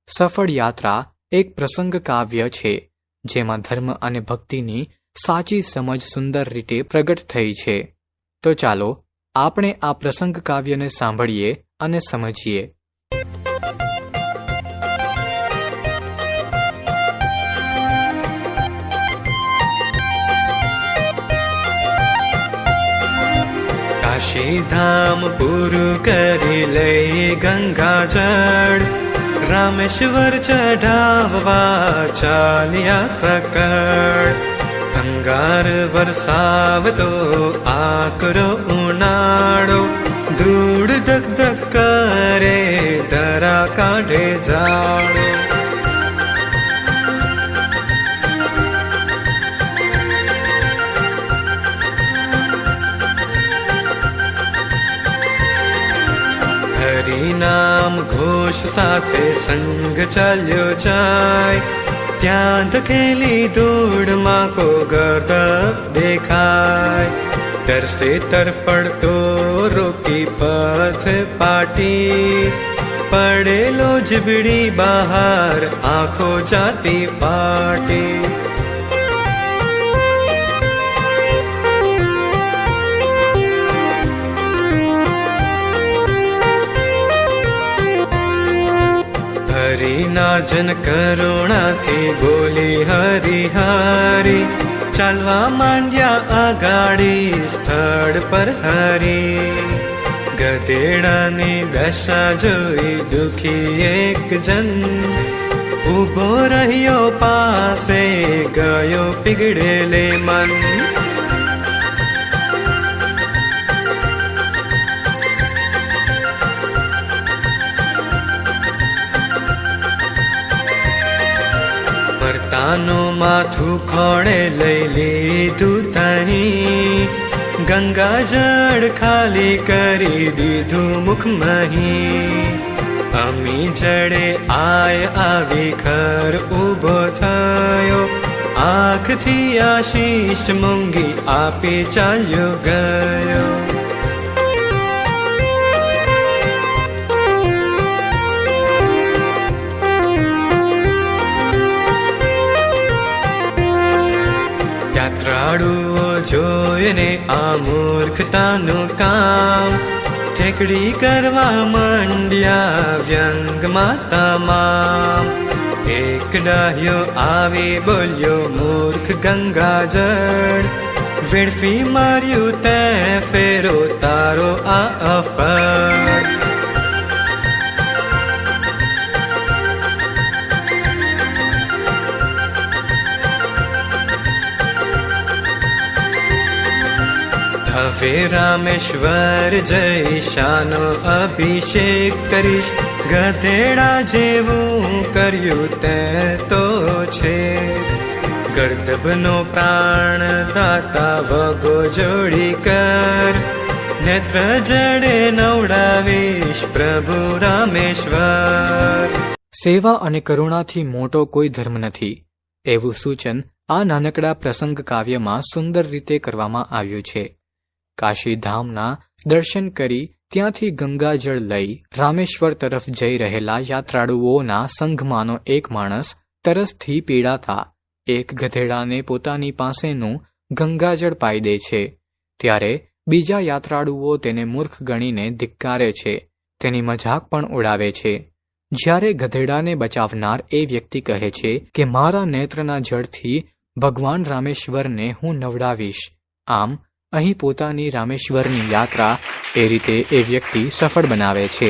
સફળ યાત્રા એક પ્રસંગ કાવ્ય છે જેમાં ધર્મ અને ભક્તિની સાચી સમજ સુંદર રીતે પ્રગટ થઈ છે. તો ચાલો આપણે આ પ્રસંગ કાવ્યને સાંભળીએ અને સમજીએ. કાશીધામ પૂરું કરી લઈ ગંગાજળ, રામેશ્વર ચઢાવવા ચાલ્યા સકળ. અંગાર વરસાવતો આકરો ઉનાળો, ધૂળ ધક ધક કરે ધરા કાઢે જાડો. હરિનામ ઘોષ સાથે સંગ ચાલ્યો જાય, ત્યાં ધકેલી ધૂળમાં કો ગર્દભ દેખાય. તરસે તરફડતો રોકી પથ પાટી, પડેલો જીબડી બહાર આંખો જાતી ફાટી. હરિના જન કરુણાથી બોલી હરિહરી, ચાલવા માંડ્યા આગાડી સ્થળ પર હરી. ગધેડાની દશા જોઈ દુખી એક જન, ઊભો રહ્યો પાસે ગયો પીગળેલે મન. મરતાનું માથું ખોળે લઈ લીધું તહીં, ગંગાજળ ખાલી કરી દીધું મુખમહી. અમી જડે આય આવી ખર ઊભો થયો, આંખથી આશીષ મૂંગી આપી ચાલ્યો ગયો. યાત્રાળુઓ જોઈને આ મૂર્ખતાનું કામ, ઠેકડી કરવા માંડ્યા વ્યંગમાં તમામ. એક ડાહ્યો આવી બોલ્યો મૂર્ખ ગંગાજળ, વેડફી માર્યું તે ફેરો તારો આ અફર. હવે રામેશ્વર જઈ શાનો અભિષેક કરીશ, ગધેડા જેવું કર્યું તે તો છે. ગર્દભનો પ્રાણ દાતા વગો જોડી કર, નેત્ર જડે નવડાવીશ પ્રભુ રામેશ્વર. સેવા અને કરુણાથી મોટો કોઈ ધર્મ નથી, એવું સૂચન આ નાનકડા પ્રસંગ કાવ્યમાં સુંદર રીતે કરવામાં આવ્યું છે. કાશીધામના દર્શન કરી ત્યાંથી ગંગાજળ લઈ રામેશ્વર તરફ જઈ રહેલા યાત્રાળુઓના સંઘમાંનો એક માણસ તરસથી પીડાતા એક ગધેડાને પોતાની પાસેનું ગંગાજળ પાઈ દે છે. ત્યારે બીજા યાત્રાળુઓ તેને મૂર્ખ ગણીને ધિક્કારે છે, તેની મજાક પણ ઉડાવે છે. જ્યારે ગધેડાને બચાવનાર એ વ્યક્તિ કહે છે કે મારા નેત્રના જળથી ભગવાન રામેશ્વરને હું નવડાવીશ, આમ અહીં પોતાની રામેશ્વરની યાત્રા એ રીતે એ વ્યક્તિ સફળ બનાવે છે.